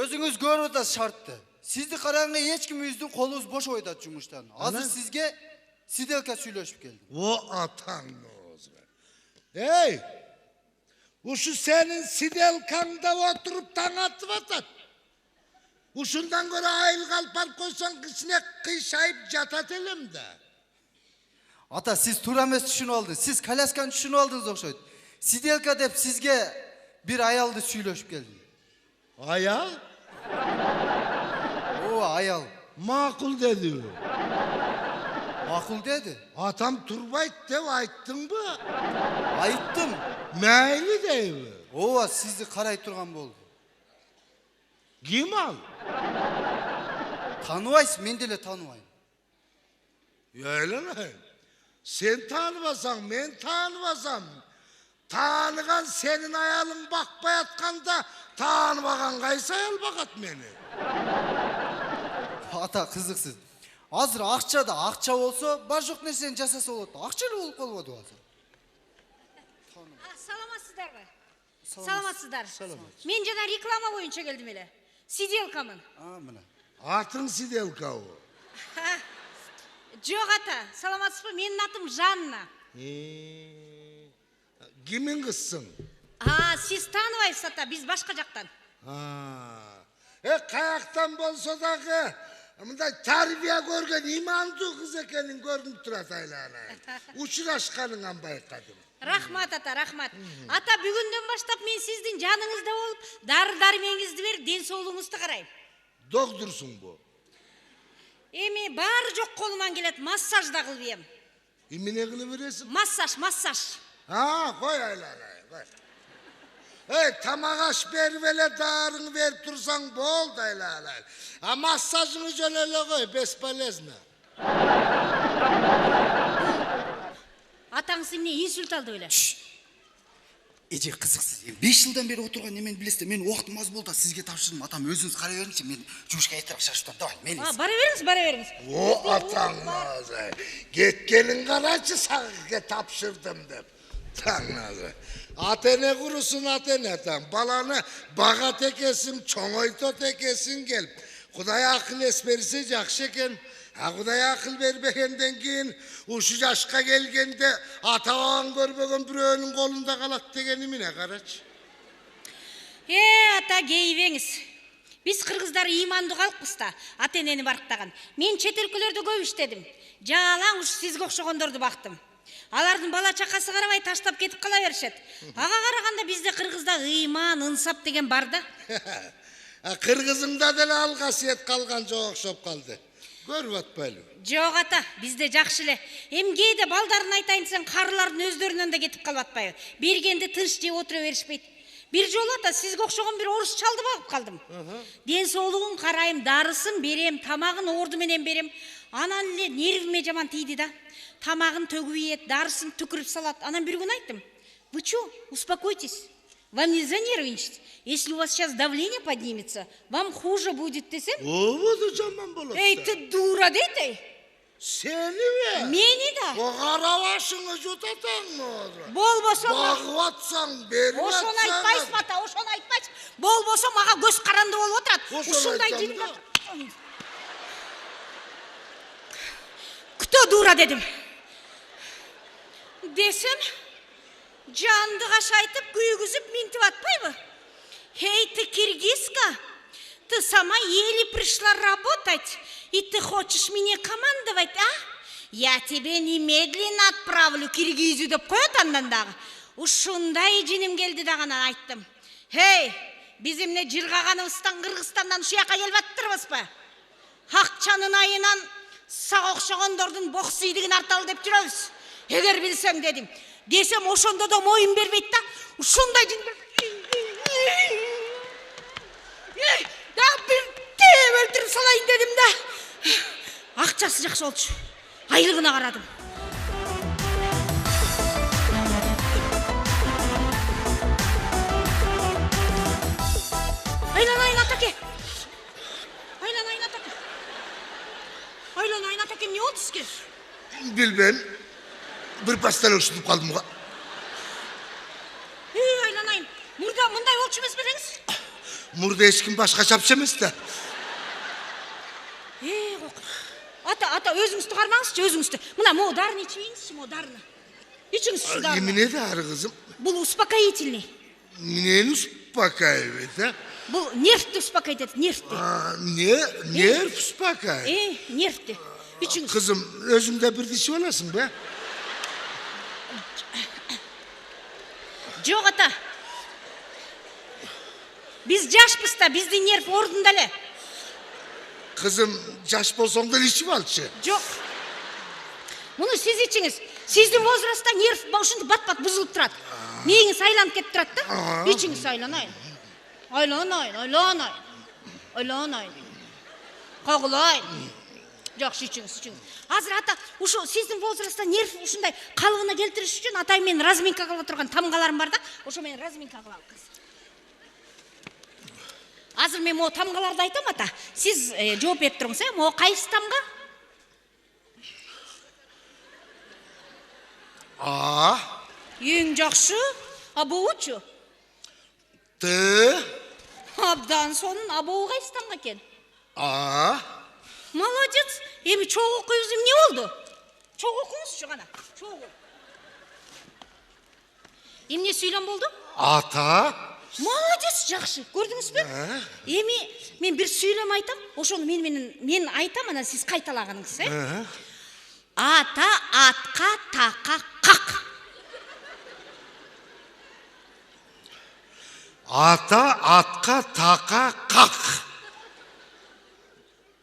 Өзіңіз көріп отырсыз шартты. Сізді қараңғы ешкіміміздің қолыңыз бош ойдат жұмыштан. Азыр сізге сиделка сөйлешіп келдім. О атаңны өзі. Ей, ушу сенің сиделкаңда отырып таң атып атат. Ушундан көрі айыл қалпар қойсан кішіне қишайып жатат елім да. Ата, сіз тура емес түшініп алдыңыз. Сіз колясканы түшініп алдыңыз оқшайды. Сиделка деп сізге bir аялды сөйлешіп келдім. Аял? О, аял. Мақұл деді. Мақұл деді. Атам тұрбайт деп айттың ба? Айттым. Мәйлі дейбі. О, сізді қарай тұрған болды. Кім ал? Тануайсыз, мен деле тануайым. Öyle. Sen tanımasan, men tanımasam. Tanıgan senin ayalın bakbayatkanda tanımagan kaysa ayal bakat meni. Ата, қызықсыз. Азыр ақчада ақча болса, бар жоқ нәрсені жасаса болады. Ақчалы болып қалып отыр. Саламатсыздар ба? Саламатсыздар. Мен жана реклама боюнча келдим эле. Сиделкамын. Мына. Atın sidelka o. Жоқ ата, саламатсыз ба? Менин атым Жанна. Kimin kızsın? Siz tanыбайсыз ата, биз башка жактан. Kayaktan bolsa dağı, mınday tarbiye görgen imandı kız ekenin görünüp durat aylana. Uçuraşkanından baykadım. Рахмат ата, рахмат. Ата, бүгүндөн баштап мен сиздин жаныңызда болуп, дары-дармеңизди берип, ден соолугуңузду карайм. Doktorsun bu. Эми баары жок колуман келет, массаж да кылып ем. İmine kılı veresin? Массаж. Koy aylana, koy. Tamagaş bervele dağırını verip dursan bol da aylana. Massajını jönele koy, besbalezna. Атаңыз эмне инсульт алды беле? Эже қызықсыз. 5 жылдан бері отырған немен білесіздер. Мен уақытым аз болды, сізге тапшырдым. Атам, өзіңіз қарай беріңізші. Мен жұмышқа етіріп шашыптан. Давай, мен ес. Бара беріңіз. O atağınızı. Getkelin karacı sağıke tapşırdım dem. Tanrı. Atene kurusun atene tam. Balanı bağa tekesin, çoğoyto tekesin gel. Kudaya akıl esmerisi jakşeken. Kudaya akıl vermekenden keyin uşu yaşka gelgende atağın görmegen biröөнүн kolunda kalat degeni mine karaç. Ата, кейбеңиз. Биз кыргыздар ыймандуу калкпыз да, ата-энени барктаган. Мен чет өлкөлөрдө көп иштедим. Жалаң уш сизге окшогондорду бактым. Алардын бала чакасы карабай таштап кетип кала беришет. Ага караганда бизде кыргызда ыйман, ынсап деген бар да. Кыргызыңда деле ал касиет калган жок окшоп калды. Көрүп атпайлы. Жок ата, бизде жакшы эле. Кээде балдарын айтайын десең, карылардын өздөрүнөн да кетип калып атпайбы. Бергенди тынч жеп отура беришпейт. Бир жолу ата, сизге окшогон бир орус чалды багып калдым. Ден соолугун карайм, дарысын берем, тамагын орду менен берем. Анан эле нервиме жаман тийди да. Тамагын төгүп ийет, дарысын түкүрүп салат. Анан бир күн айттым: "Вы чё? Успокойтесь. Вам нельзя нервничать. Если у вас сейчас давление поднимется, вам хуже будет", десем. Oğudu zaman bolot. Ey, ты дура дейт. Seni mi? Мени да. O karavaşını jutatan mı olur? Болбосо Bağıb atsan, berip atsan. ошону айтпайсыз ата, ошону айтпайсыз. Болбосо мага көз каранды болуп отурат. Ушундай жиним. Кто дура дедим. Десем, жанды кашайтып, күйгүзүп минтип атпайбы? Эй, ты киргизка, ты сама еле пришла работать, и ты хочешь меня командовать, а? Я тебе немедленно отправлю Киргизию деп коет андан дагы. Ушундай жиним келди дагы айттым. Эй, биз эмне жыргаганыбыздан Кыргызстандан ушуяка келип аттырбызбы? Акчанын айынан сага окшогондордун бок сыйдыгын арталы деп жүрөбүз. Эгер билсең дедим. Десем ошондо да моюн бербейт да. Ушундай жин да бир теп өлтүрүп салайын дедим да. Акчасы жакшы болчу. Айлыгына карадым. Айланайын атаке. Айланайын атаке, эмне болду сизге? Bilmem. Bir pastel uçturup kaldım. Айланайын, мындай болчу эмес белеңиз? Мурда ешкім башқа шапшы емес та. Ата, өзіңізді қармаңызшы, өзіңізді. Мына дарыны ішейінізші, дарыны. Ішіңізші дарыны. Еміне дары, қызым? Бұл успокоительный. Нені успокаивает, а? Бұл нервті успокойтеді, нервті. Нерв успокаивает? Нервті. Ішіңіз. Қызым, өзіңді бірді ішіп аласың ба? Жоқ, ата. Біз жашпыз та, бізді нерв орындалы. Қызым, жаш болсаң да ішіп алшы. Жоқ. Мұны сіз ішіңіз. Сіздің возраста нерв баушынды бат-бат бұзылып тұрады. Миыңыз айланып кетіп тұрады да? Ішіңіз айланайын. Айланайын. Қағылайын. Жақсы ішіңіз. Азыр ата, сіздің возраста нерв ұшындай қалғына келтіріш үшін атай мен разминка қылып тұрған тамғаларым бар да, ошо мен разминка қылам қыз. Азыр мен о тамғаларды айтам ата. Сіз жооп беріп тұрыңыз, о қайсы тамға? Ең жақсы, абуычу? Абдан сонын абуы қайсы тамға кен? Молодец. Емі чоқ оқиыңыз не oldu? Чоқ оқыңыз ғана. Чоқ. Емне сөйлем болды? Ата? Молодец, жақсы. Көрдіңіз бе? Емі мен бір сөйлем айтам. Ошоны мен айтам, ана сіз қайталағаныңыз, Ата атқа тақа қақ. Ата атқа тақа қақ.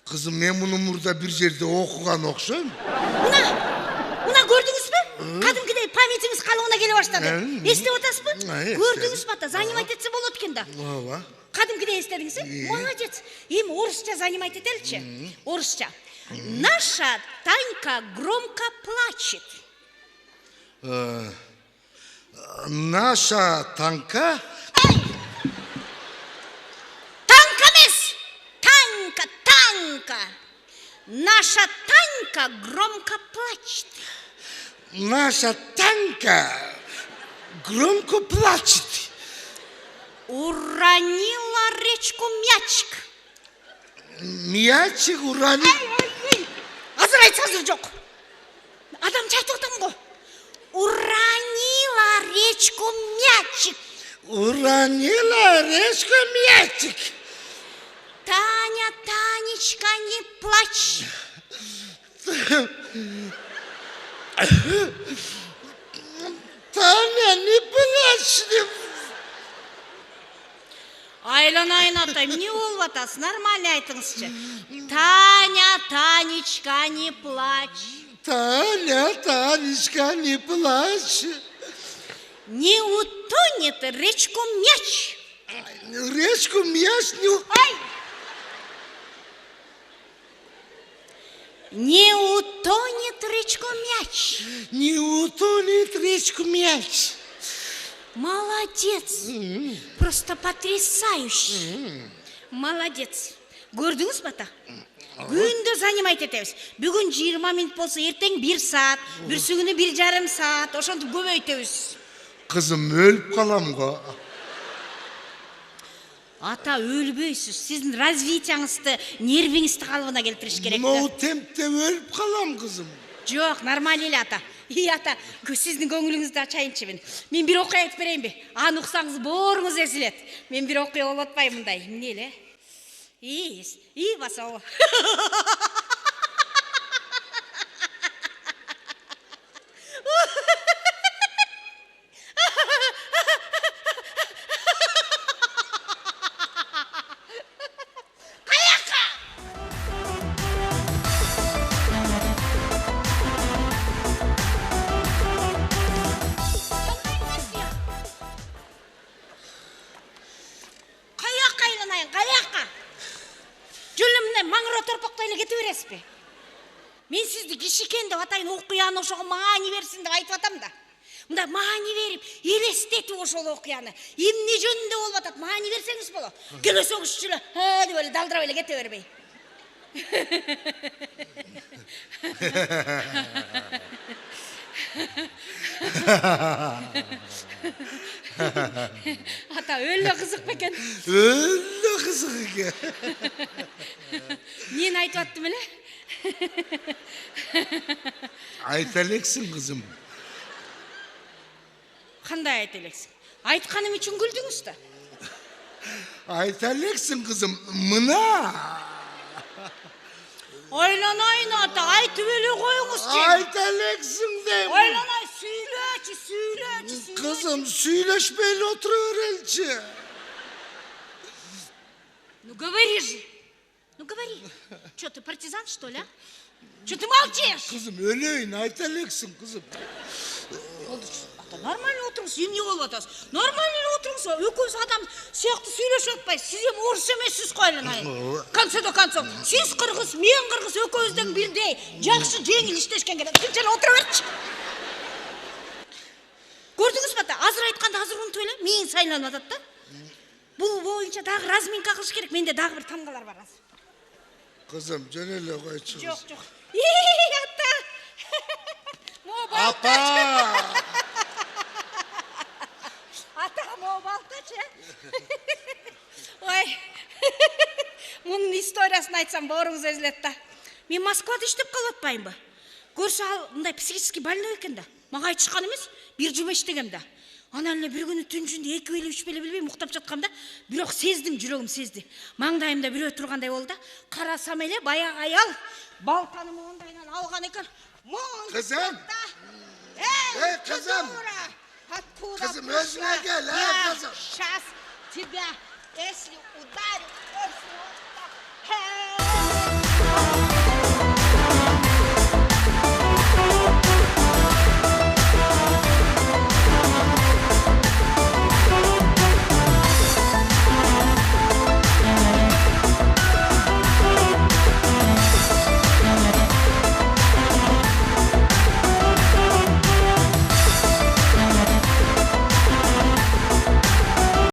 Қызым, мен мұны мұрда бір жерде оқыған оқшым. Мұна көрдіңіз бе? Қадымкідей памятіңіз қалуына келе баштады. Естіп отасыз ба? Көрдіңіз ба? Занимать етсе болады екен да. Қадымкідей естедіңіз? Молодец. Ем орысша занимать етелчі. Орысша. Наша Танька громко плачет. Наша Танька? Танька. Наша Танька громко плачет. Наша Танька громко плачет. Уронила речку мячик. Мячик уронил? Азыр айтса азыр жоқ. Адам айтып отам ғой. Уронила речку мячик. Уронила речку мячик. Таня, Танечка, не плачь. Таня, не плачь. Айланайын атай, не болып атасы, нормально айтыңызшы. Таня, Танечка, не плачь. Таня, Танечка, не плачь. Не утонет речку мяч. Речку мяч не... Не утонет речку мяч. Не утонет речку мяч. Молодец. Просто потрясающе. Молодец. Көрдіңіз ба ата? Күнді занимать етеміз. Бүгін 20 минут болса, ертең 1 саат, бүрсігіні 1,5 саат, ошонды көбейтеміз. Қызым, өліп қалам ғой. Ата, өлбейсіз. Сіздің развитияңызды, нервіңізді қалыбына келтіріш керек. Мынау темпте өліп қалам, қызым. Жоқ, нормально еле ата. Ата, сіздің көңіліңізді ашайыншы мен. Мен бір оқи айтып берейін бе? Аны ұқсаңыз борыңыз езілет. Мен бір оқи олатпай мұндай. Неле? Баса о. Мен сізді кішікен деп атайын оқияны ошоға маңа берсін деп айтып атам да. Мұнда маңа беріп, елестетіп ошол оқияны. Емне жөнінде болып атат, маңа берсеңіз боло. Келесеңіз шүлі, деп өлі далдырап өлі кете бермей. Ата, өлі қызық бекен. Өлі эле кызык экен. Мен айтып аттым эле. Айта элексиң кызым. Кандай айта элексиң? Айтканым үчүн күлдүңүз да. Айта элексиң кызым. Мына. Ойланайын ата, айтып эле коюңузчу. Айта элексиң дейм. Ойланай, сүйлөчү. Кызым сүйлөшпөй эле отура береличи. Ну говори же. Ну говори. Что, ты партизан, что ли, а? Что ты молчишь? Кызым өлөйүн, айта элексиң кызым. Ата, нормально отырыңыз, эмне болуп атасыз? Нормально эле отырыңыз. Экөөбүз адам сыяктуу сүйлөшүп атпайбыз. Сиз эми орус эмессиз го, айланайын. В конце до концов, сиз кыргыз, мен кыргыз, экөөбүздөн бирдей. Жакшы, жеңил иштешкен керек. Тынч эле отура берчи. Көрдүңүзбү ата? Азыр айтканды азыр унутуп эле, миң сайланып атат да. Бул боюнча дагы разминка кылыш керек. Менде дагы бир тамгалар бар азыр. Кызым жөн эле койчу. Жок. Ата. Апа! Ата, могу балтачы? Ой. Мунун историясын айтсам бооруңуз өзүлөт да. Мен Москвада иштеп калып атпаймынбы? Көрсө ал мындай психический больной экен да. Мага айтышкан эмес, бир жума иштегем да. Анан эле бир күнү түн ичинде 2 беле 3 беле билбейм уктап жаткамда, бирок сездим, жүрөгүм сезди. Маңдайымда бирөө тургандай болду да. Карасам эле баягы аял балтаны моундайынан алган экен. Кызым! Эй, кызым! Кызым, өзүңө кел, кызым! Сейчас тебя, если ударю,